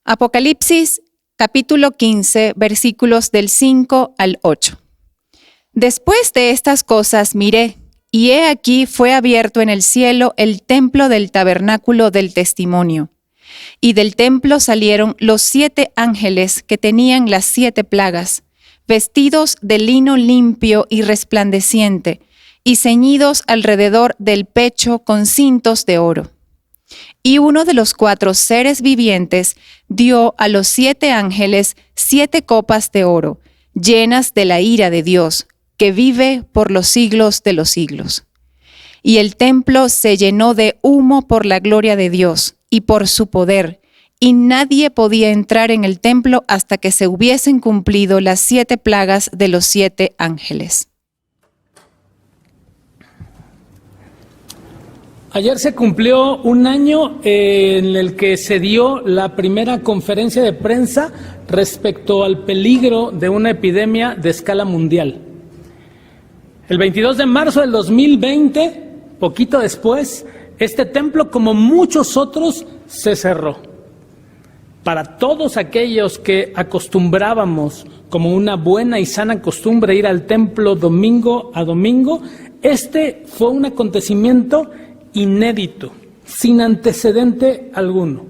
Apocalipsis, capítulo 15, versículos del 5 al 8. Después de estas cosas miré, y he aquí fue abierto en el cielo el templo del tabernáculo del testimonio. Y del templo salieron los 7 ángeles que tenían las 7 plagas, vestidos de lino limpio y resplandeciente, y ceñidos alrededor del pecho con cintos de oro. Y uno de los 4 seres vivientes dio a los 7 ángeles 7 copas de oro, llenas de la ira de Dios, que vive por los siglos de los siglos. Y el templo se llenó de humo por la gloria de Dios y por su poder, y nadie podía entrar en el templo hasta que se hubiesen cumplido las 7 plagas de los 7 ángeles. Ayer se cumplió un año en el que se dio la primera conferencia de prensa respecto al peligro de una epidemia de escala mundial. El 22 de marzo del 2020, poquito después, este templo, como muchos otros, se cerró. Para todos aquellos que acostumbrábamos, como una buena y sana costumbre, ir al templo domingo a domingo, este fue un acontecimiento inédito, sin antecedente alguno.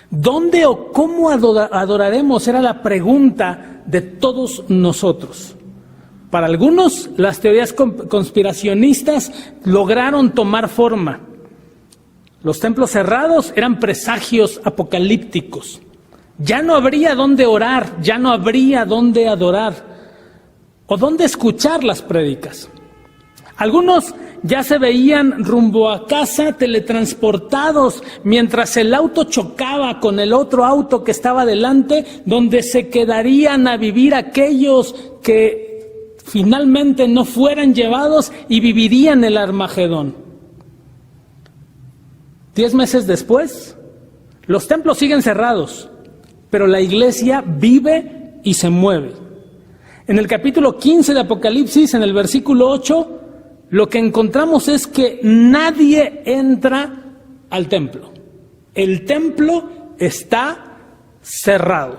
¿Dónde o cómo adoraremos? Era la pregunta de todos nosotros. Para algunos, las teorías conspiracionistas lograron tomar forma. Los templos cerrados eran presagios apocalípticos. Ya no habría dónde orar, ya no habría dónde adorar o dónde escuchar las prédicas. Algunos ya se veían rumbo a casa teletransportados mientras el auto chocaba con el otro auto que estaba delante, donde se quedarían a vivir aquellos que finalmente no fueran llevados y vivirían el Armagedón. 10 meses después, los templos siguen cerrados, pero la iglesia vive y se mueve. En el capítulo 15 de Apocalipsis, en el versículo 8, lo que encontramos es que nadie entra al templo. El templo está cerrado.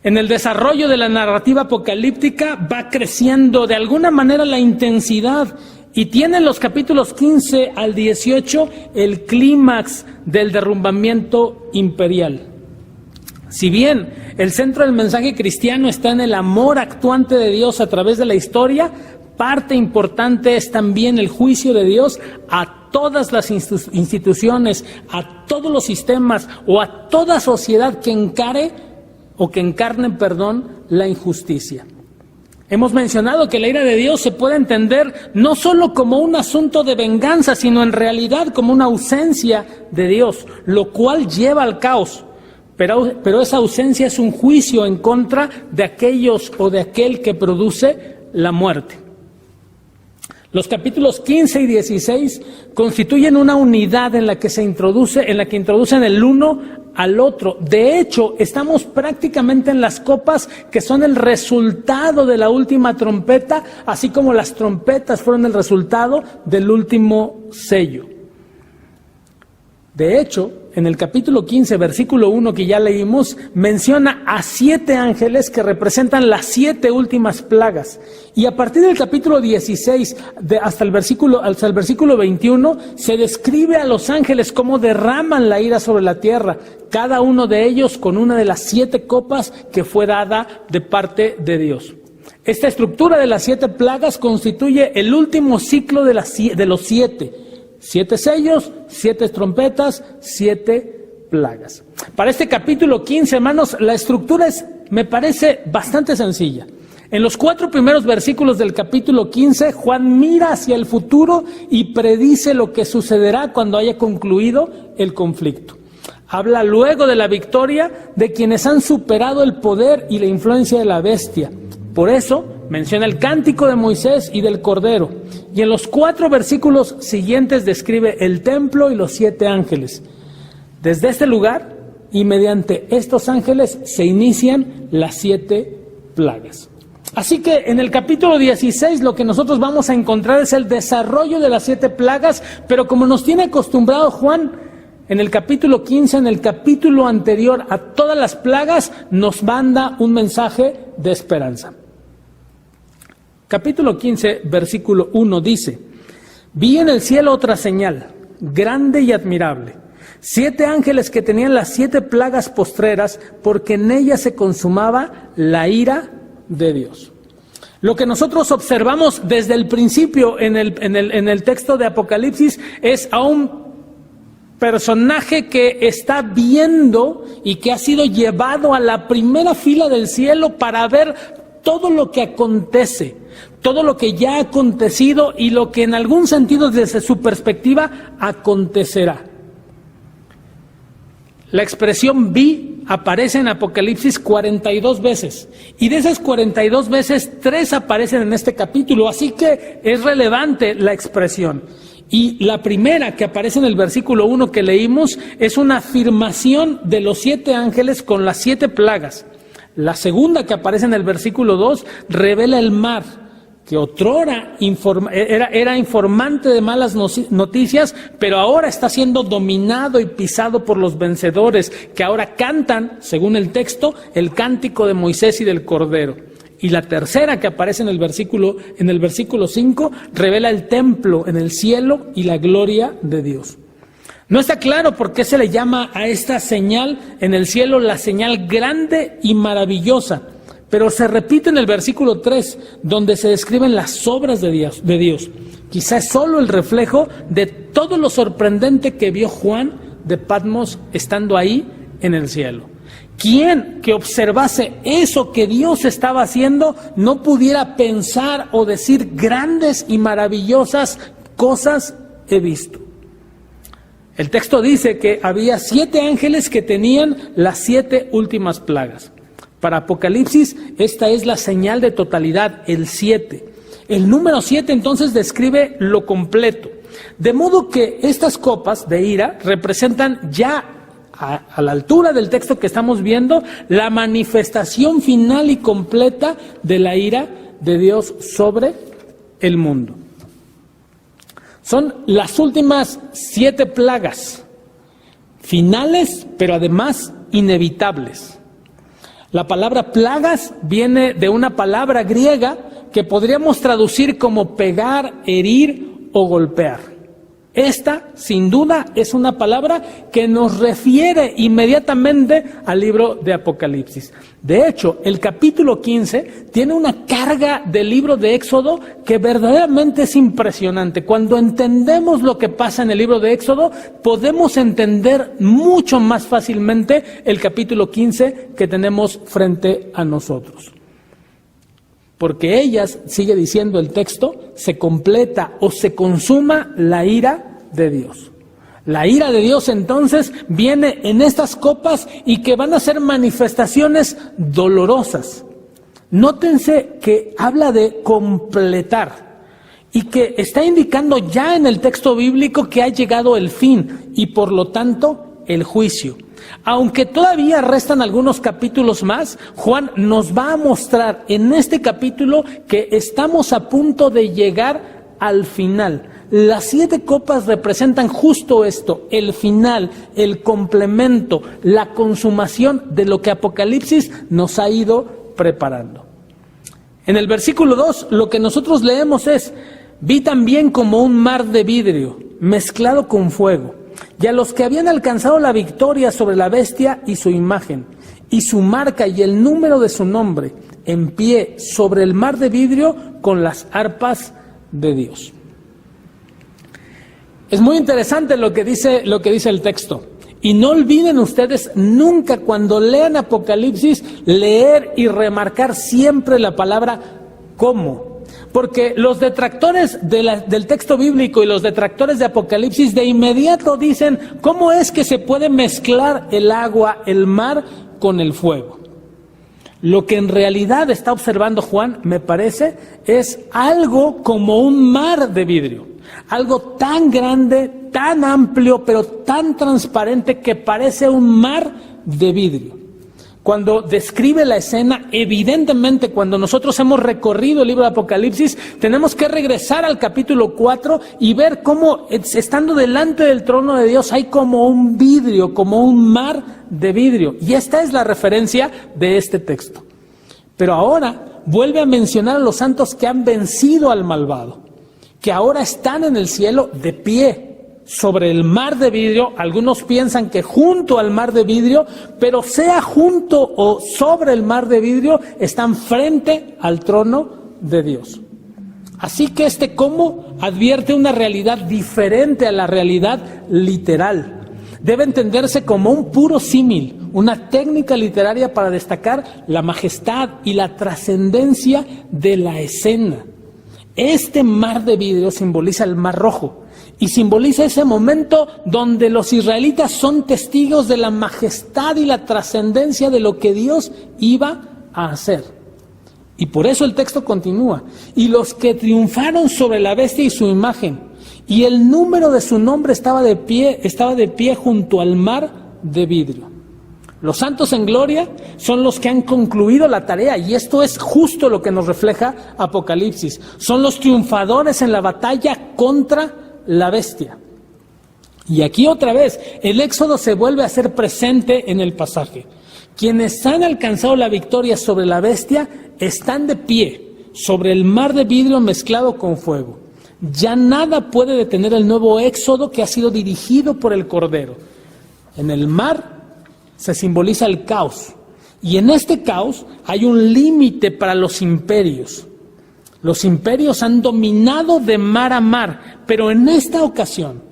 En el desarrollo de la narrativa apocalíptica va creciendo de alguna manera la intensidad y tiene en los capítulos 15 al 18 el clímax del derrumbamiento imperial. Si bien el centro del mensaje cristiano está en el amor actuante de Dios a través de la historia, parte importante es también el juicio de Dios a todas las instituciones, a todos los sistemas o a toda sociedad que encarne la injusticia. Hemos mencionado que la ira de Dios se puede entender no solo como un asunto de venganza, sino en realidad como una ausencia de Dios, lo cual lleva al caos. Pero esa ausencia es un juicio en contra de aquellos o de aquel que produce la muerte. Los capítulos 15 y 16 constituyen una unidad en la que introducen el uno al otro. De hecho, estamos prácticamente en las copas que son el resultado de la última trompeta, así como las trompetas fueron el resultado del último sello. De hecho, en el capítulo 15, versículo 1 que ya leímos, menciona a 7 ángeles que representan las 7 últimas plagas. Y a partir del capítulo 16 hasta el versículo 21, se describe a los ángeles cómo derraman la ira sobre la tierra, cada uno de ellos con una de las 7 copas que fue dada de parte de Dios. Esta estructura de las 7 plagas constituye el último ciclo de los 7. 7 sellos, 7 trompetas, 7 plagas. Para este capítulo 15, hermanos, la estructura me parece bastante sencilla. En los 4 primeros versículos del capítulo 15, Juan mira hacia el futuro y predice lo que sucederá cuando haya concluido el conflicto. Habla luego de la victoria de quienes han superado el poder y la influencia de la bestia. Por eso menciona el cántico de Moisés y del Cordero. Y en los 4 versículos siguientes describe el templo y los 7 ángeles. Desde este lugar y mediante estos ángeles se inician las 7 plagas. Así que en el capítulo 16 lo que nosotros vamos a encontrar es el desarrollo de las 7 plagas, pero como nos tiene acostumbrado Juan, en el capítulo 15, en el capítulo anterior a todas las plagas, nos manda un mensaje de esperanza. Capítulo 15, versículo 1 dice: vi en el cielo otra señal, grande y admirable, 7 ángeles que tenían las 7 plagas postreras, porque en ellas se consumaba la ira de Dios. Lo que nosotros observamos desde el principio en el texto de Apocalipsis es a un personaje que está viendo y que ha sido llevado a la primera fila del cielo para ver todo lo que acontece, todo lo que ya ha acontecido y lo que en algún sentido desde su perspectiva acontecerá. La expresión vi aparece en Apocalipsis 42 veces y de esas 42 veces 3 aparecen en este capítulo, así que es relevante la expresión. Y la primera que aparece en el versículo 1 que leímos es una afirmación de los 7 ángeles con las 7 plagas. La segunda que aparece en el versículo 2 revela el mar, que otrora era informante de malas noticias, pero ahora está siendo dominado y pisado por los vencedores, que ahora cantan, según el texto, el cántico de Moisés y del Cordero. Y la tercera que aparece en el versículo 5 revela el templo en el cielo y la gloria de Dios. No está claro por qué se le llama a esta señal en el cielo la señal grande y maravillosa, pero se repite en el versículo 3, donde se describen las obras de Dios. Quizá es solo el reflejo de todo lo sorprendente que vio Juan de Patmos estando ahí en el cielo. ¿Quién que observase eso que Dios estaba haciendo no pudiera pensar o decir grandes y maravillosas cosas he visto? El texto dice que había 7 ángeles que tenían las 7 últimas plagas. Para Apocalipsis, esta es la señal de totalidad, el 7. El número 7 entonces describe lo completo. De modo que estas copas de ira representan ya a la altura del texto que estamos viendo, la manifestación final y completa de la ira de Dios sobre el mundo. Son las últimas 7 plagas, finales, pero además inevitables. La palabra plagas viene de una palabra griega que podríamos traducir como pegar, herir o golpear. Esta, sin duda, es una palabra que nos refiere inmediatamente al libro de Apocalipsis. De hecho, el capítulo 15 tiene una carga del libro de Éxodo que verdaderamente es impresionante. Cuando entendemos lo que pasa en el libro de Éxodo, podemos entender mucho más fácilmente el capítulo 15 que tenemos frente a nosotros. Porque ellas, sigue diciendo el texto, se completa o se consuma la ira de Dios. La ira de Dios entonces viene en estas copas y que van a ser manifestaciones dolorosas. Nótense que habla de completar y que está indicando ya en el texto bíblico que ha llegado el fin y por lo tanto el juicio. Aunque todavía restan algunos capítulos más, Juan nos va a mostrar en este capítulo que estamos a punto de llegar al final. Las 7 copas representan justo esto, el final, el complemento, la consumación de lo que Apocalipsis nos ha ido preparando. En el versículo 2, lo que nosotros leemos es: vi también como un mar de vidrio mezclado con fuego, y a los que habían alcanzado la victoria sobre la bestia y su imagen, y su marca y el número de su nombre, en pie sobre el mar de vidrio con las arpas de Dios. Es muy interesante lo que dice el texto. Y no olviden ustedes nunca cuando lean Apocalipsis, leer y remarcar siempre la palabra ¿cómo? Porque los detractores del texto bíblico y los detractores de Apocalipsis de inmediato dicen: ¿cómo es que se puede mezclar el agua, el mar, con el fuego? Lo que en realidad está observando Juan, me parece, es algo como un mar de vidrio. Algo tan grande, tan amplio, pero tan transparente que parece un mar de vidrio. cuando describe la escena, evidentemente cuando nosotros hemos recorrido el libro de Apocalipsis, tenemos que regresar al capítulo 4 y ver cómo, estando delante del trono de Dios, hay como un vidrio, como un mar de vidrio. Y esta es la referencia de este texto. Pero ahora vuelve a mencionar a los santos que han vencido al malvado, que ahora están en el cielo de pie sobre el mar de vidrio. Algunos piensan que junto al mar de vidrio, pero sea junto o sobre el mar de vidrio, están frente al trono de Dios. Así que este cómo advierte una realidad diferente a la realidad literal. Debe entenderse como un puro símil, una técnica literaria para destacar la majestad y la trascendencia de la escena. Este mar de vidrio simboliza el Mar Rojo y simboliza ese momento donde los israelitas son testigos de la majestad y la trascendencia de lo que Dios iba a hacer. Y por eso el texto continúa. Y los que triunfaron sobre la bestia y su imagen, y el número de su nombre estaba de pie junto al mar de vidrio. Los santos en gloria son los que han concluido la tarea, y esto es justo lo que nos refleja Apocalipsis. Son los triunfadores en la batalla contra la bestia. Y aquí otra vez, el éxodo se vuelve a hacer presente en el pasaje. Quienes han alcanzado la victoria sobre la bestia están de pie sobre el mar de vidrio mezclado con fuego. Ya nada puede detener el nuevo éxodo que ha sido dirigido por el Cordero. En el mar se simboliza el caos, y en este caos hay un límite para los imperios. Los imperios han dominado de mar a mar, pero en esta ocasión,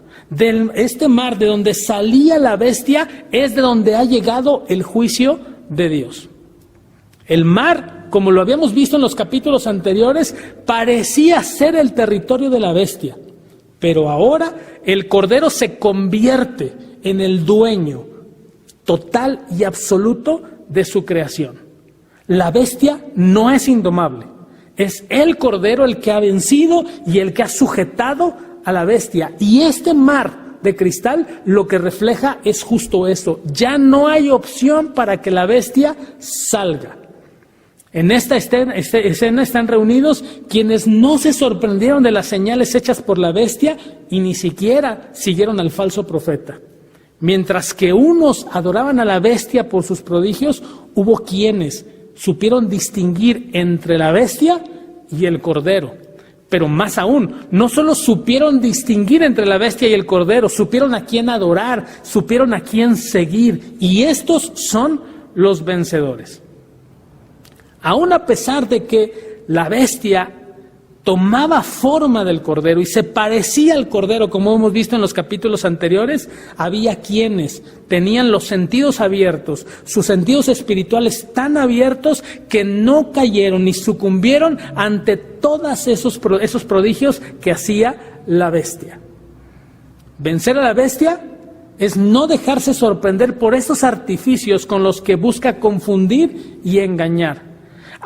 este mar de donde salía la bestia es de donde ha llegado el juicio de Dios. El mar, como lo habíamos visto en los capítulos anteriores, parecía ser el territorio de la bestia, pero ahora el Cordero se convierte en el dueño total y absoluto de su creación. La bestia no es indomable, es el Cordero el que ha vencido y el que ha sujetado a la bestia. Y este mar de cristal lo que refleja es justo eso. Ya no hay opción para que la bestia salga. En esta escena están reunidos quienes no se sorprendieron de las señales hechas por la bestia y ni siquiera siguieron al falso profeta. Mientras que unos adoraban a la bestia por sus prodigios, hubo quienes supieron distinguir entre la bestia y el Cordero. Pero más aún, no solo supieron distinguir entre la bestia y el Cordero, supieron a quién adorar, supieron a quién seguir, y estos son los vencedores. Aún a pesar de que la bestia tomaba forma del Cordero y se parecía al Cordero, como hemos visto en los capítulos anteriores, había quienes tenían los sentidos abiertos, sus sentidos espirituales tan abiertos que no cayeron ni sucumbieron ante todos esos prodigios que hacía la bestia. Vencer a la bestia es no dejarse sorprender por esos artificios con los que busca confundir y engañar.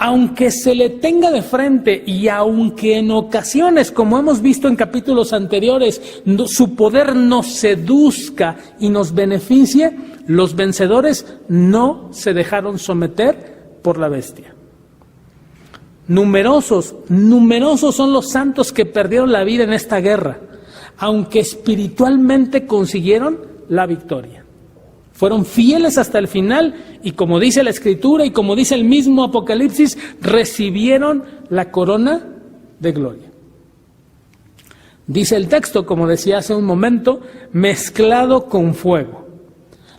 Aunque se le tenga de frente y aunque en ocasiones, como hemos visto en capítulos anteriores, su poder nos seduzca y nos beneficie, los vencedores no se dejaron someter por la bestia. Numerosos son los santos que perdieron la vida en esta guerra, aunque espiritualmente consiguieron la victoria. Fueron fieles hasta el final y, como dice la Escritura y como dice el mismo Apocalipsis, recibieron la corona de gloria. Dice el texto, como decía hace un momento, mezclado con fuego.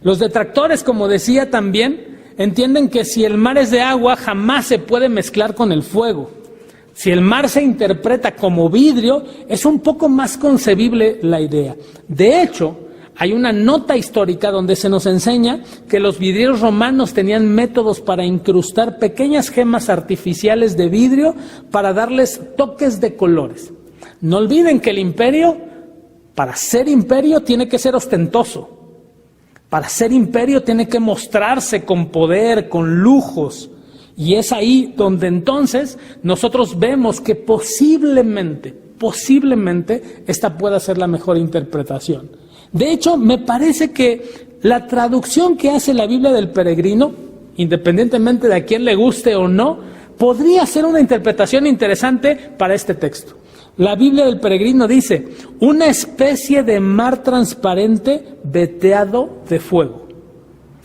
Los detractores, como decía también, entienden que si el mar es de agua, jamás se puede mezclar con el fuego. Si el mar se interpreta como vidrio, es un poco más concebible la idea. De hecho, hay una nota histórica donde se nos enseña que los vidrieros romanos tenían métodos para incrustar pequeñas gemas artificiales de vidrio para darles toques de colores. No olviden que el imperio, para ser imperio, tiene que ser ostentoso. Para ser imperio tiene que mostrarse con poder, con lujos. Y es ahí donde entonces nosotros vemos que posiblemente esta pueda ser la mejor interpretación. De hecho, me parece que la traducción que hace la Biblia del Peregrino independientemente de a quién le guste o no, podría ser una interpretación interesante para este texto. La Biblia del Peregrino dice, una especie de mar transparente veteado de fuego.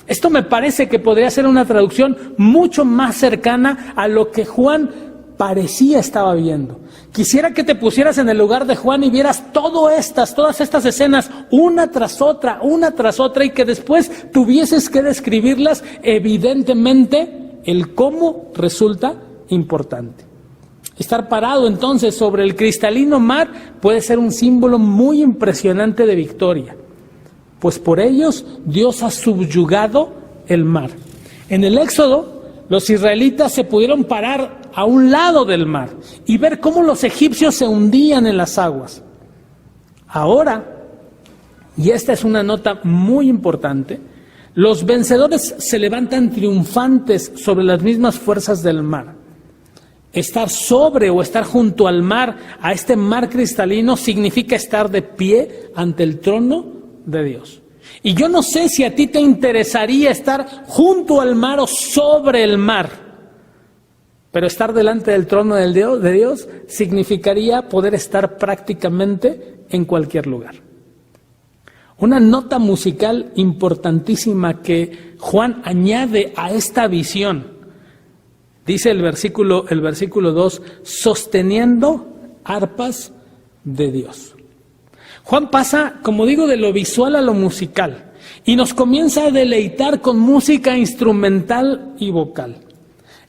Esto me parece que podría ser una traducción mucho más cercana a lo que Juan parecía estaba viendo. Quisiera que te pusieras en el lugar de Juan y vieras todas estas escenas, una tras otra, y que después tuvieses que describirlas. Evidentemente, el cómo resulta importante. Estar parado entonces sobre el cristalino mar puede ser un símbolo muy impresionante de victoria, pues por ellos Dios ha subyugado el mar. En el Éxodo, los israelitas se pudieron parar a un lado del mar y ver cómo los egipcios se hundían en las aguas. Ahora, y esta es una nota muy importante, los vencedores se levantan triunfantes sobre las mismas fuerzas del mar. Estar sobre o estar junto al mar, a este mar cristalino, significa estar de pie ante el trono de Dios. Y yo no sé si a ti te interesaría estar junto al mar o sobre el mar, pero estar delante del trono de Dios significaría poder estar prácticamente en cualquier lugar. Una nota musical importantísima que Juan añade a esta visión, dice el versículo 2, sosteniendo arpas de Dios. Juan pasa, como digo, de lo visual a lo musical y nos comienza a deleitar con música instrumental y vocal.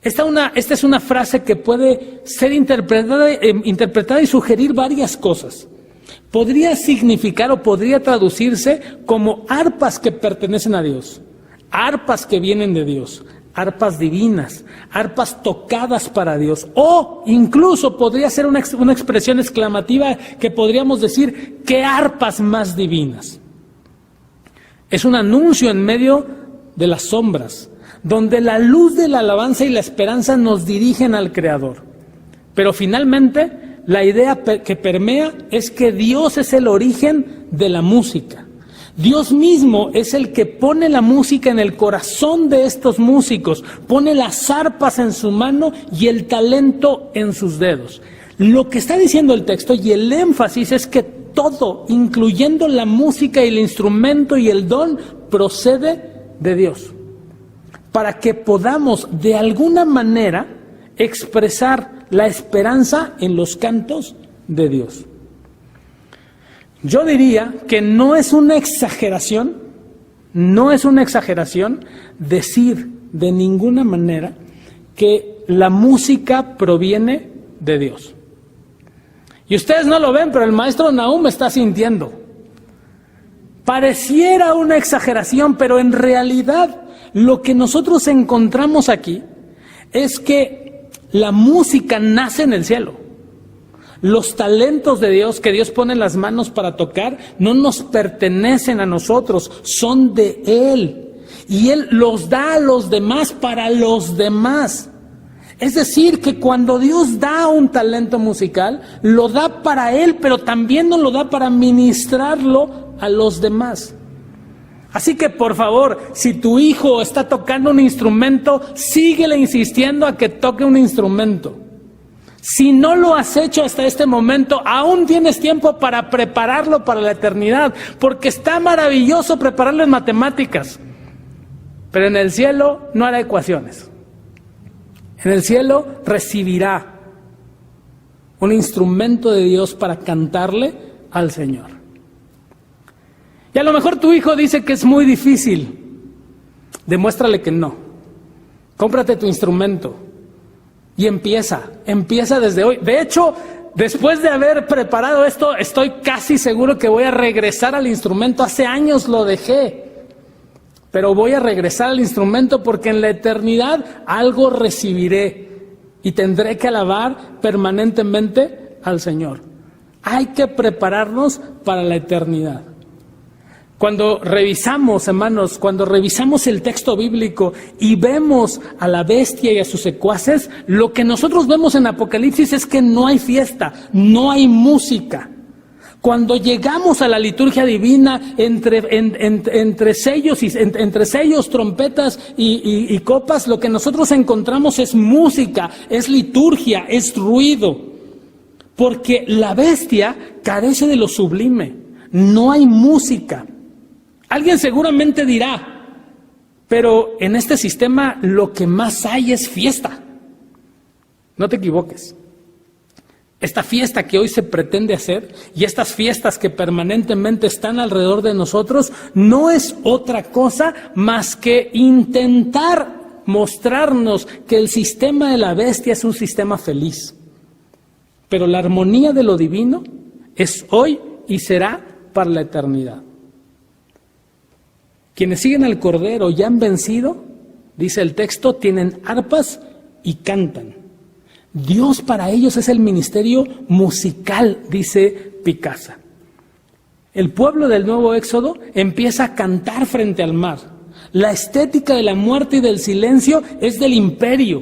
Esta es una frase que puede ser interpretada y sugerir varias cosas. Podría significar o podría traducirse como arpas que pertenecen a Dios, arpas que vienen de Dios, arpas divinas, arpas tocadas para Dios, o incluso podría ser una expresión exclamativa que podríamos decir, ¡qué arpas más divinas! Es un anuncio en medio de las sombras, donde la luz de la alabanza y la esperanza nos dirigen al Creador. Pero finalmente, la idea que permea es que Dios es el origen de la música. Dios mismo es el que pone la música en el corazón de estos músicos, pone las arpas en su mano y el talento en sus dedos. Lo que está diciendo el texto y el énfasis es que todo, incluyendo la música y el instrumento y el don, procede de Dios, para que podamos de alguna manera expresar la esperanza en los cantos de Dios. Yo diría que no es una exageración decir de ninguna manera que la música proviene de Dios. Y ustedes no lo ven, pero el maestro Nahum está sintiendo. Pareciera una exageración, pero en realidad lo que nosotros encontramos aquí es que la música nace en el cielo. Los talentos de Dios que Dios pone en las manos para tocar no nos pertenecen a nosotros, son de Él. Y Él los da a los demás para los demás. Es decir, que cuando Dios da un talento musical, lo da para Él, pero también nos lo da para ministrarlo a los demás. Así que por favor, si tu hijo está tocando un instrumento, síguele insistiendo a que toque un instrumento. Si no lo has hecho hasta este momento, aún tienes tiempo para prepararlo para la eternidad, porque está maravilloso prepararlo en matemáticas, pero en el cielo no hará ecuaciones. En el cielo recibirá un instrumento de Dios para cantarle al Señor. Y a lo mejor tu hijo dice que es muy difícil. Demuéstrale que no. Cómprate tu instrumento. Y empieza desde hoy. De hecho, después de haber preparado esto, estoy casi seguro que voy a regresar al instrumento. Hace años lo dejé, pero voy a regresar al instrumento porque en la eternidad algo recibiré y tendré que alabar permanentemente al Señor. Hay que prepararnos para la eternidad. Cuando revisamos, hermanos, el texto bíblico y vemos a la bestia y a sus secuaces, lo que nosotros vemos en Apocalipsis es que no hay fiesta, no hay música. Cuando llegamos a la liturgia divina, entre sellos, trompetas y copas, lo que nosotros encontramos es música, es liturgia, es ruido. Porque la bestia carece de lo sublime, no hay música. Alguien seguramente dirá, pero en este sistema lo que más hay es fiesta. No te equivoques. Esta fiesta que hoy se pretende hacer y estas fiestas que permanentemente están alrededor de nosotros no es otra cosa más que intentar mostrarnos que el sistema de la bestia es un sistema feliz. Pero la armonía de lo divino es hoy y será para la eternidad. Quienes siguen al Cordero y han vencido, dice el texto, tienen arpas y cantan. Dios para ellos es el ministerio musical, dice Picasso. El pueblo del nuevo Éxodo empieza a cantar frente al mar. La estética de la muerte y del silencio es del imperio.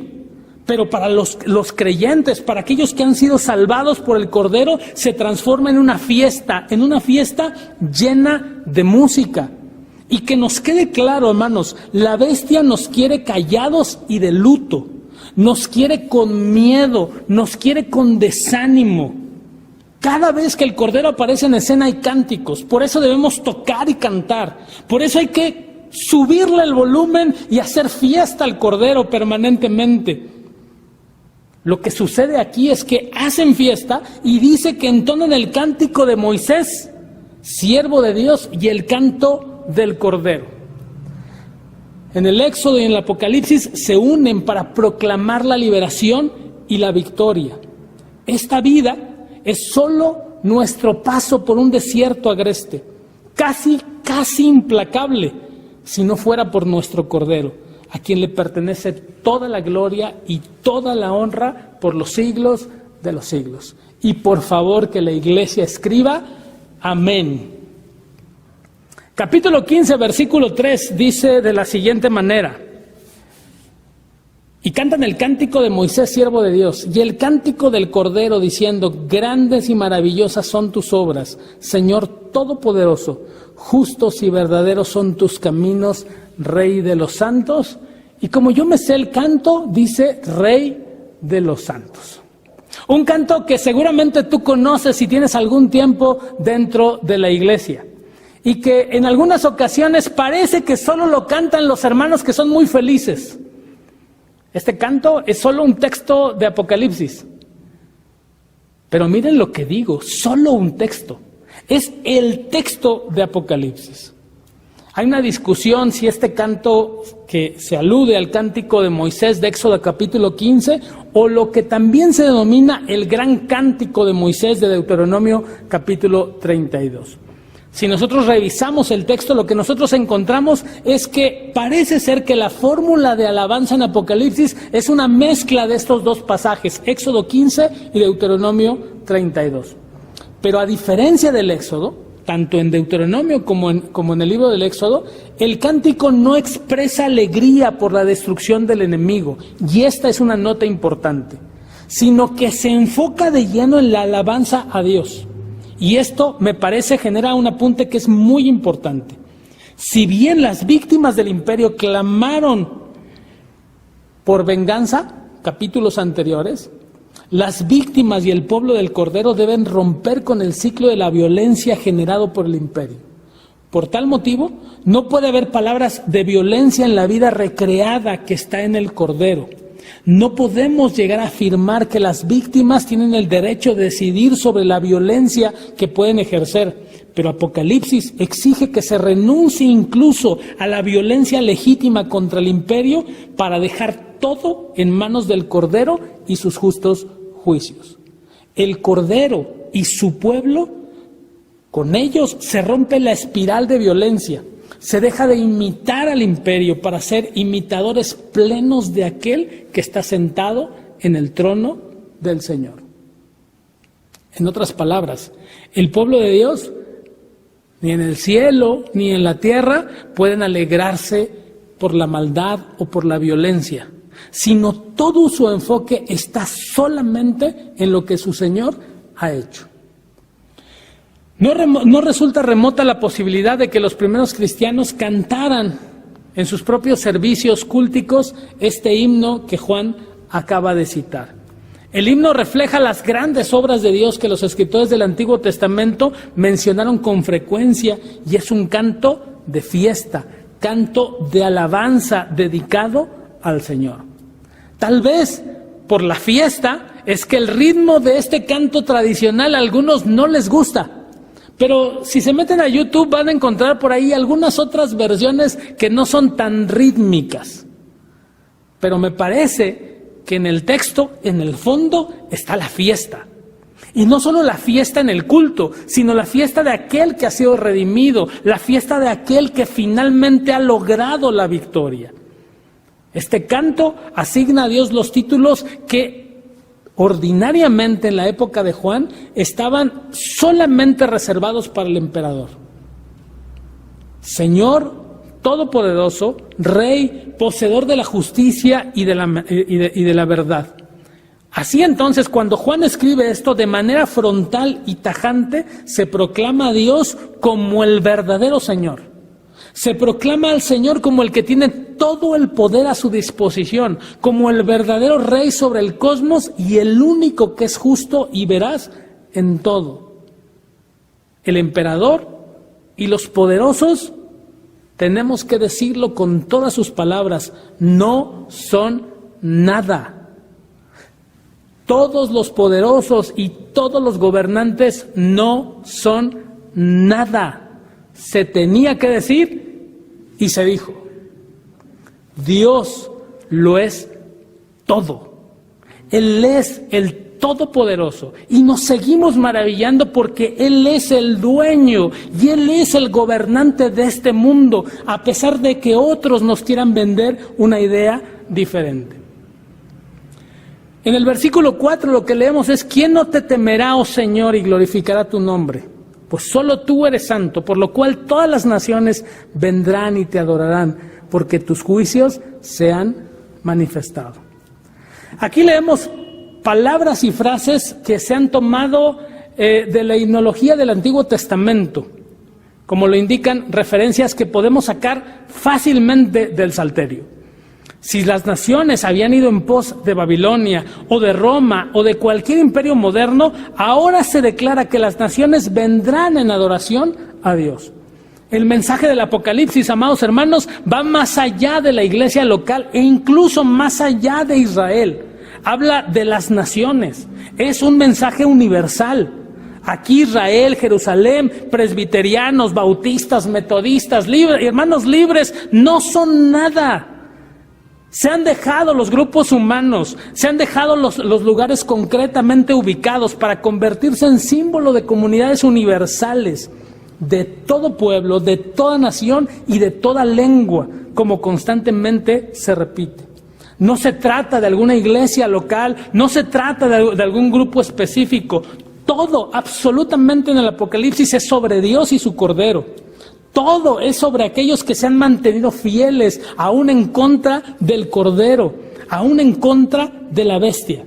Pero para los creyentes, para aquellos que han sido salvados por el Cordero, se transforma en una fiesta llena de música. Y que nos quede claro, hermanos, la bestia nos quiere callados y de luto. Nos quiere con miedo, nos quiere con desánimo. Cada vez que el Cordero aparece en escena hay cánticos, por eso debemos tocar y cantar. Por eso hay que subirle el volumen y hacer fiesta al Cordero permanentemente. Lo que sucede aquí es que hacen fiesta y dice que entonan el cántico de Moisés, siervo de Dios, y el canto del Cordero. En el Éxodo y en el Apocalipsis se unen para proclamar la liberación y la victoria. Esta vida es solo nuestro paso por un desierto agreste, casi implacable, si no fuera por nuestro Cordero, a quien le pertenece toda la gloria y toda la honra por los siglos de los siglos. Y por favor que la Iglesia escriba, amén. Capítulo 15, versículo 3, dice de la siguiente manera: y cantan el cántico de Moisés, siervo de Dios, y el cántico del Cordero, diciendo: grandes y maravillosas son tus obras, Señor Todopoderoso, justos y verdaderos son tus caminos, Rey de los santos. Y como yo me sé el canto, dice Rey de los santos. Un canto que seguramente tú conoces si tienes algún tiempo dentro de la iglesia. Y que en algunas ocasiones parece que solo lo cantan los hermanos que son muy felices. Este canto es solo un texto de Apocalipsis. Pero miren lo que digo, solo un texto. Es el texto de Apocalipsis. Hay una discusión si este canto que se alude al cántico de Moisés de Éxodo capítulo 15 o lo que también se denomina el gran cántico de Moisés de Deuteronomio capítulo 32. Si nosotros revisamos el texto, lo que nosotros encontramos es que parece ser que la fórmula de alabanza en Apocalipsis es una mezcla de estos dos pasajes, Éxodo 15 y Deuteronomio 32. Pero a diferencia del Éxodo, tanto en Deuteronomio como en el libro del Éxodo, el cántico no expresa alegría por la destrucción del enemigo, y esta es una nota importante, sino que se enfoca de lleno en la alabanza a Dios. Y esto me parece genera un apunte que es muy importante. Si bien las víctimas del imperio clamaron por venganza, capítulos anteriores, las víctimas y el pueblo del Cordero deben romper con el ciclo de la violencia generado por el imperio. Por tal motivo, no puede haber palabras de violencia en la vida recreada que está en el Cordero. No podemos llegar a afirmar que las víctimas tienen el derecho de decidir sobre la violencia que pueden ejercer, pero Apocalipsis exige que se renuncie incluso a la violencia legítima contra el imperio para dejar todo en manos del Cordero y sus justos juicios. El Cordero y su pueblo, con ellos se rompe la espiral de violencia. Se deja de imitar al imperio para ser imitadores plenos de aquel que está sentado en el trono del Señor. En otras palabras, el pueblo de Dios, ni en el cielo ni en la tierra, pueden alegrarse por la maldad o por la violencia, sino todo su enfoque está solamente en lo que su Señor ha hecho. No resulta remota la posibilidad de que los primeros cristianos cantaran en sus propios servicios cúlticos este himno que Juan acaba de citar. El himno refleja las grandes obras de Dios que los escritores del Antiguo Testamento mencionaron con frecuencia, y es un canto de fiesta, canto de alabanza dedicado al Señor. Tal vez por la fiesta es que el ritmo de este canto tradicional a algunos no les gusta. Pero si se meten a YouTube van a encontrar por ahí algunas otras versiones que no son tan rítmicas. Pero me parece que en el texto, en el fondo, está la fiesta. Y no solo la fiesta en el culto, sino la fiesta de aquel que ha sido redimido, la fiesta de aquel que finalmente ha logrado la victoria. Este canto asigna a Dios los títulos que ordinariamente en la época de Juan estaban solamente reservados para el emperador. Señor Todopoderoso, Rey, poseedor de la justicia y de la verdad. Así entonces, cuando Juan escribe esto de manera frontal y tajante, se proclama a Dios como el verdadero Señor. Se proclama al Señor como el que tiene todo el poder a su disposición, como el verdadero Rey sobre el cosmos y el único que es justo y veraz en todo. El emperador y los poderosos, tenemos que decirlo con todas sus palabras, no son nada. Todos los poderosos y todos los gobernantes no son nada. Se tenía que decir y se dijo. Dios lo es todo. Él es el Todopoderoso y nos seguimos maravillando porque Él es el dueño y Él es el gobernante de este mundo, a pesar de que otros nos quieran vender una idea diferente. En el versículo 4 lo que leemos es: ¿quién no te temerá, oh Señor, y glorificará tu nombre? Pues solo tú eres santo, por lo cual todas las naciones vendrán y te adorarán, porque tus juicios se han manifestado. Aquí leemos palabras y frases que se han tomado de la himnología del Antiguo Testamento, como lo indican referencias que podemos sacar fácilmente del Salterio. Si las naciones habían ido en pos de Babilonia o de Roma o de cualquier imperio moderno, ahora se declara que las naciones vendrán en adoración a Dios. El mensaje del Apocalipsis, amados hermanos, va más allá de la iglesia local e incluso más allá de Israel. Habla de las naciones. Es un mensaje universal. Aquí Israel, Jerusalén, presbiterianos, bautistas, metodistas, hermanos libres, no son nada. Se han dejado los grupos humanos, se han dejado los lugares concretamente ubicados para convertirse en símbolo de comunidades universales, de todo pueblo, de toda nación y de toda lengua, como constantemente se repite. No se trata de alguna iglesia local, no se trata de algún grupo específico. Todo, absolutamente en el Apocalipsis es sobre Dios y su Cordero. Todo es sobre aquellos que se han mantenido fieles, aún en contra del Cordero, aún en contra de la bestia.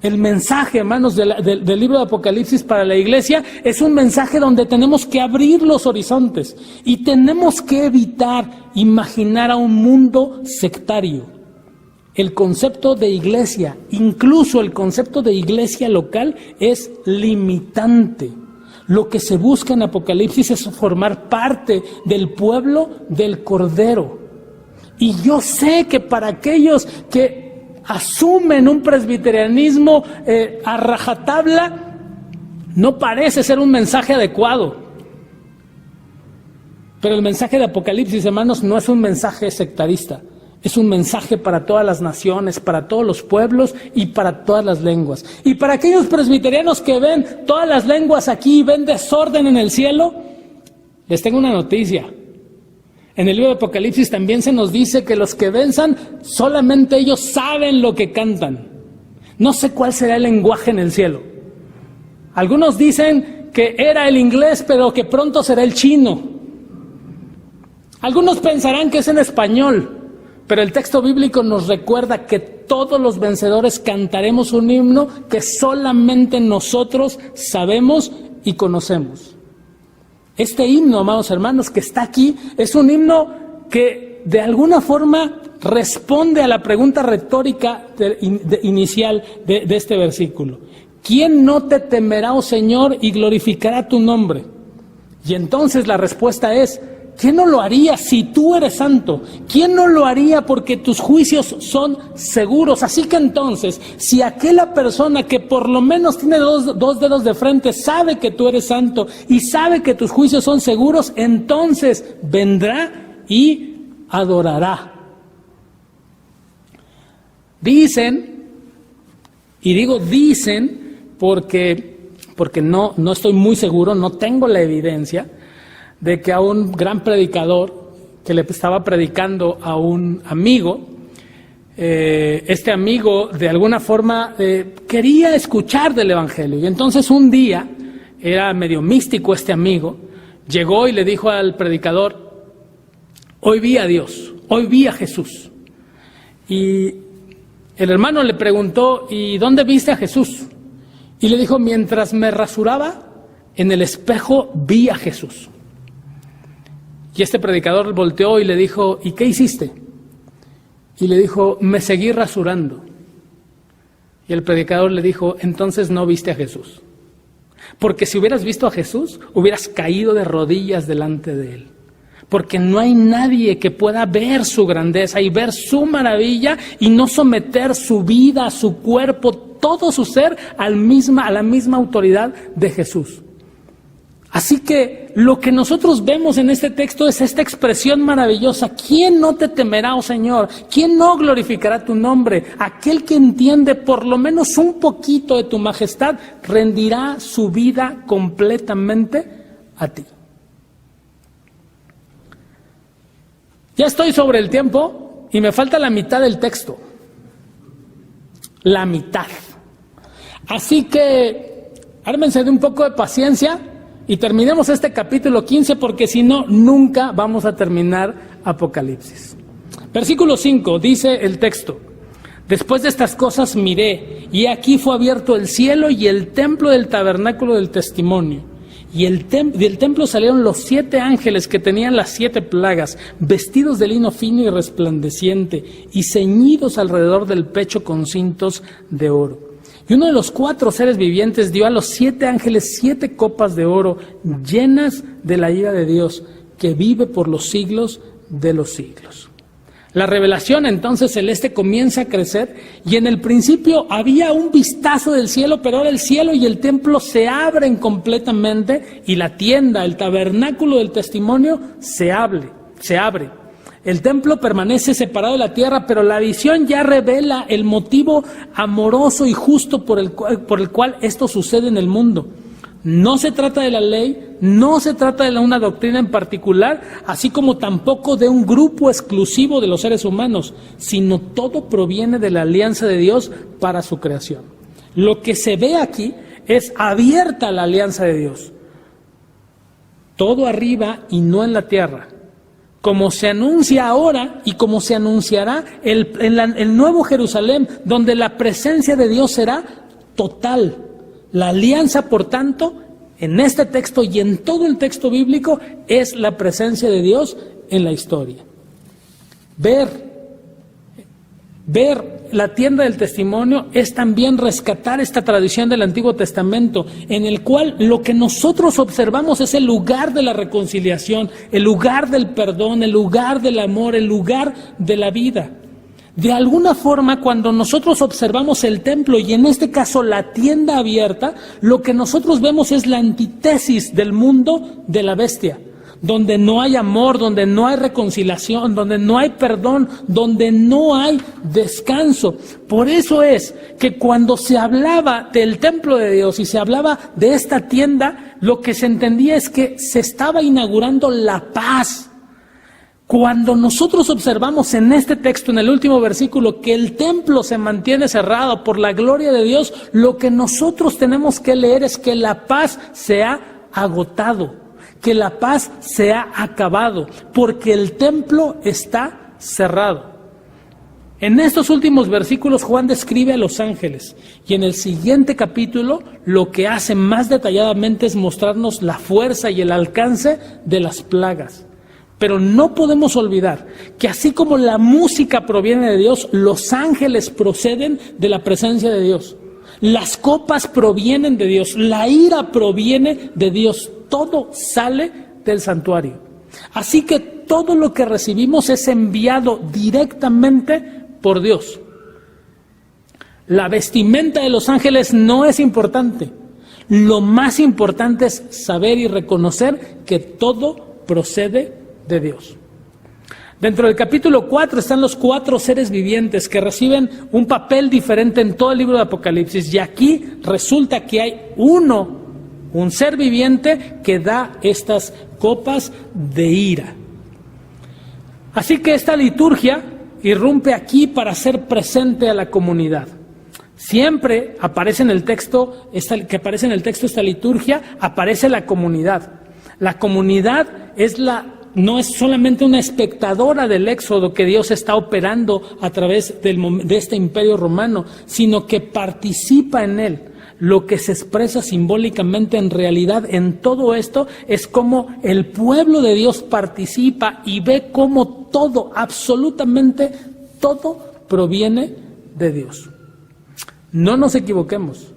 El mensaje, hermanos, del libro de Apocalipsis para la iglesia es un mensaje donde tenemos que abrir los horizontes y tenemos que evitar imaginar a un mundo sectario. El concepto de iglesia, incluso el concepto de iglesia local, es limitante. Lo que se busca en Apocalipsis es formar parte del pueblo del Cordero. Y yo sé que para aquellos que asumen un presbiterianismo a rajatabla, no parece ser un mensaje adecuado. Pero el mensaje de Apocalipsis, hermanos, no es un mensaje sectarista. Es un mensaje para todas las naciones, para todos los pueblos y para todas las lenguas. Y para aquellos presbiterianos que ven todas las lenguas aquí y ven desorden en el cielo, les tengo una noticia. En el libro de Apocalipsis también se nos dice que los que venzan, solamente ellos saben lo que cantan. No sé cuál será el lenguaje en el cielo. Algunos dicen que era el inglés, pero que pronto será el chino. Algunos pensarán que es en español. Pero el texto bíblico nos recuerda que todos los vencedores cantaremos un himno que solamente nosotros sabemos y conocemos. Este himno, amados hermanos, que está aquí, es un himno que de alguna forma responde a la pregunta retórica inicial de este versículo. ¿Quién no te temerá, oh Señor, y glorificará tu nombre? Y entonces la respuesta es, ¿quién no lo haría si tú eres santo? ¿Quién no lo haría porque tus juicios son seguros? Así que entonces, si aquella persona que por lo menos tiene dos dedos de frente sabe que tú eres santo y sabe que tus juicios son seguros, entonces vendrá y adorará. Dicen, y digo dicen porque no estoy muy seguro, no tengo la evidencia, de que a un gran predicador que le estaba predicando a un amigo, este amigo de alguna forma quería escuchar del Evangelio. Y entonces un día, era medio místico este amigo, llegó y le dijo al predicador, hoy vi a Dios, hoy vi a Jesús. Y el hermano le preguntó, ¿y dónde viste a Jesús? Y le dijo, mientras me rasuraba, en el espejo vi a Jesús. Y este predicador volteó y le dijo, ¿y qué hiciste? Y le dijo, me seguí rasurando. Y el predicador le dijo, entonces no viste a Jesús. Porque si hubieras visto a Jesús, hubieras caído de rodillas delante de él. Porque no hay nadie que pueda ver su grandeza y ver su maravilla y no someter su vida, su cuerpo, todo su ser a la misma autoridad de Jesús. Así que lo que nosotros vemos en este texto es esta expresión maravillosa. ¿Quién no te temerá, oh Señor? ¿Quién no glorificará tu nombre? Aquel que entiende por lo menos un poquito de tu majestad rendirá su vida completamente a ti. Ya estoy sobre el tiempo y me falta la mitad del texto. La mitad. Así que ármense de un poco de paciencia y terminemos este capítulo 15 porque si no, nunca vamos a terminar Apocalipsis. Versículo 5 dice el texto, después de estas cosas miré y aquí fue abierto el cielo y el templo del tabernáculo del testimonio. Y del templo salieron los 7 ángeles que tenían las 7 plagas, vestidos de lino fino y resplandeciente, y ceñidos alrededor del pecho con cintos de oro. Y uno de los 4 seres vivientes dio a los 7 ángeles 7 copas de oro, llenas de la ira de Dios, que vive por los siglos de los siglos. La revelación entonces celeste comienza a crecer y en el principio había un vistazo del cielo, pero ahora el cielo y el templo se abren completamente y la tienda, el tabernáculo del testimonio se abre. El templo permanece separado de la tierra, pero la visión ya revela el motivo amoroso y justo por el cual esto sucede en el mundo. No se trata de la ley, no se trata de una doctrina en particular, así como tampoco de un grupo exclusivo de los seres humanos, sino todo proviene de la alianza de Dios para su creación. Lo que se ve aquí es abierta la alianza de Dios. Todo arriba y no en la tierra. Como se anuncia ahora y como se anunciará el nuevo Jerusalén, donde la presencia de Dios será total. La alianza, por tanto, en este texto y en todo el texto bíblico, es la presencia de Dios en la historia. Ver la tienda del testimonio es también rescatar esta tradición del Antiguo Testamento, en el cual lo que nosotros observamos es el lugar de la reconciliación, el lugar del perdón, el lugar del amor, el lugar de la vida. De alguna forma, cuando nosotros observamos el templo y en este caso la tienda abierta, lo que nosotros vemos es la antítesis del mundo de la bestia, donde no hay amor, donde no hay reconciliación, donde no hay perdón, donde no hay descanso. Por eso es que cuando se hablaba del templo de Dios y se hablaba de esta tienda, lo que se entendía es que se estaba inaugurando la paz. Cuando nosotros observamos en este texto, en el último versículo, que el templo se mantiene cerrado por la gloria de Dios, lo que nosotros tenemos que leer es que la paz se ha agotado, que la paz se ha acabado, porque el templo está cerrado. En estos últimos versículos Juan describe a los ángeles y en el siguiente capítulo lo que hace más detalladamente es mostrarnos la fuerza y el alcance de las plagas. Pero no podemos olvidar que así como la música proviene de Dios, los ángeles proceden de la presencia de Dios. Las copas provienen de Dios, la ira proviene de Dios, todo sale del santuario. Así que todo lo que recibimos es enviado directamente por Dios. La vestimenta de los ángeles no es importante. Lo más importante es saber y reconocer que todo procede de Dios. Dentro del capítulo 4 están los 4 seres vivientes que reciben un papel diferente en todo el libro de Apocalipsis. Y aquí resulta que hay un ser viviente que da estas copas de ira. Así que esta liturgia irrumpe aquí para hacer presente a la comunidad. Siempre aparece en el texto, esta liturgia, aparece la comunidad. La comunidad no es solamente una espectadora del éxodo que Dios está operando a través de este imperio romano, sino que participa en él. Lo que se expresa simbólicamente en realidad en todo esto es cómo el pueblo de Dios participa y ve cómo todo, absolutamente todo, proviene de Dios. No nos equivoquemos.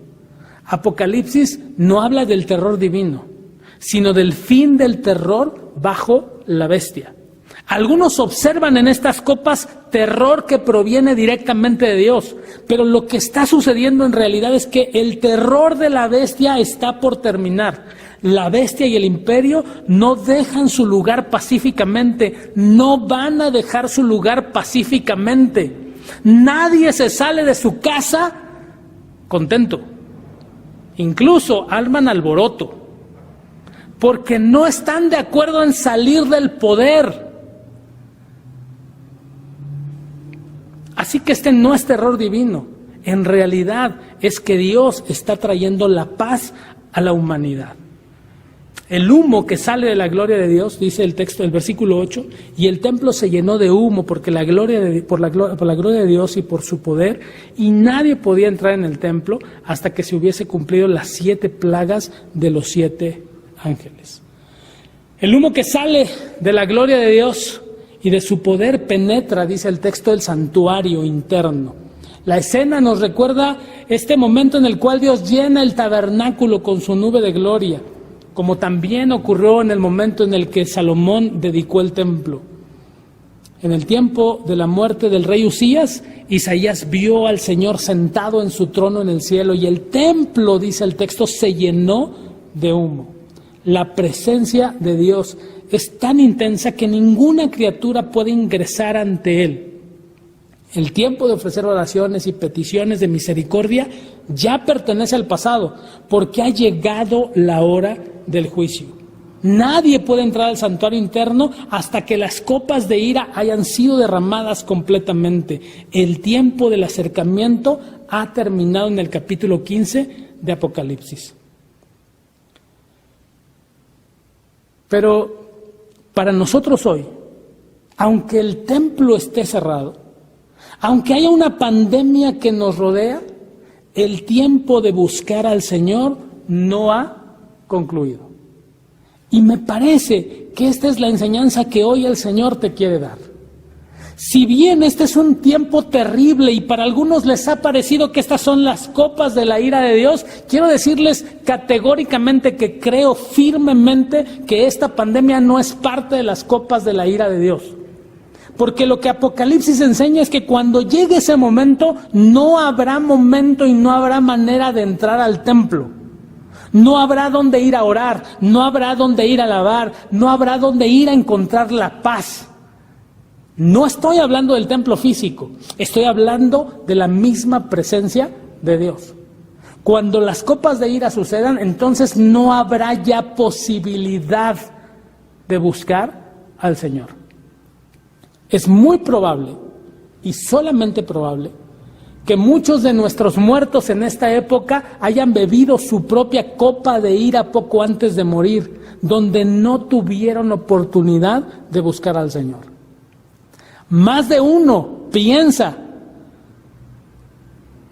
Apocalipsis no habla del terror divino, sino del fin del terror bajo la bestia. Algunos observan en estas copas terror que proviene directamente de Dios, pero lo que está sucediendo en realidad es que el terror de la bestia está por terminar. La bestia y el imperio no dejan su lugar pacíficamente, no van a dejar su lugar pacíficamente. Nadie se sale de su casa contento. Incluso arman alboroto, porque no están de acuerdo en salir del poder. Así que este no es terror divino, en realidad es que Dios está trayendo la paz a la humanidad. El humo que sale de la gloria de Dios, dice el texto del versículo 8, y el templo se llenó de humo porque por la gloria de Dios y por su poder, y nadie podía entrar en el templo hasta que se hubiese cumplido las 7 plagas de los 7 ángeles. El humo que sale de la gloria de Dios y de su poder penetra, dice el texto, el santuario interno. La escena nos recuerda este momento en el cual Dios llena el tabernáculo con su nube de gloria, como también ocurrió en el momento en el que Salomón dedicó el templo. En el tiempo de la muerte del rey Usías, Isaías vio al Señor sentado en su trono en el cielo y el templo, dice el texto, se llenó de humo. La presencia de Dios es tan intensa que ninguna criatura puede ingresar ante Él. El tiempo de ofrecer oraciones y peticiones de misericordia ya pertenece al pasado, porque ha llegado la hora del juicio. Nadie puede entrar al santuario interno hasta que las copas de ira hayan sido derramadas completamente. El tiempo del acercamiento ha terminado en el capítulo 15 de Apocalipsis. Pero para nosotros hoy, aunque el templo esté cerrado, aunque haya una pandemia que nos rodea, el tiempo de buscar al Señor no ha concluido. Y me parece que esta es la enseñanza que hoy el Señor te quiere dar. Si bien este es un tiempo terrible y para algunos les ha parecido que estas son las copas de la ira de Dios, quiero decirles categóricamente que creo firmemente que esta pandemia no es parte de las copas de la ira de Dios. Porque lo que Apocalipsis enseña es que cuando llegue ese momento, no habrá momento y no habrá manera de entrar al templo. No habrá dónde ir a orar, no habrá dónde ir a alabar, no habrá dónde ir a encontrar la paz. No estoy hablando del templo físico, estoy hablando de la misma presencia de Dios. Cuando las copas de ira sucedan, entonces no habrá ya posibilidad de buscar al Señor. Es muy probable, y solamente probable, que muchos de nuestros muertos en esta época hayan bebido su propia copa de ira poco antes de morir, donde no tuvieron oportunidad de buscar al Señor. Más de uno piensa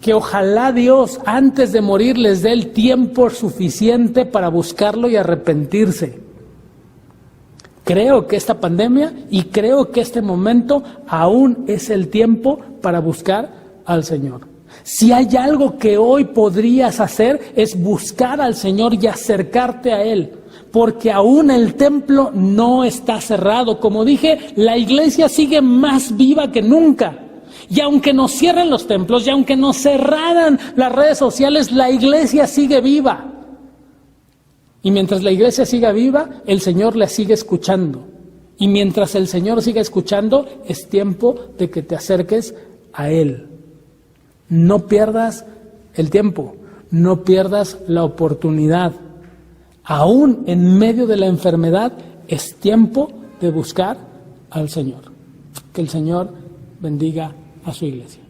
que ojalá Dios antes de morir les dé el tiempo suficiente para buscarlo y arrepentirse. Creo que esta pandemia y creo que este momento aún es el tiempo para buscar al Señor. Si hay algo que hoy podrías hacer es buscar al Señor y acercarte a Él, porque aún el templo no está cerrado. Como dije, la iglesia sigue más viva que nunca. Y aunque nos cierren los templos y aunque nos cerraran las redes sociales, la iglesia sigue viva. Y mientras la iglesia siga viva, el Señor la sigue escuchando. Y mientras el Señor siga escuchando, es tiempo de que te acerques a Él. No pierdas el tiempo, no pierdas la oportunidad. Aún en medio de la enfermedad, es tiempo de buscar al Señor. Que el Señor bendiga a su iglesia.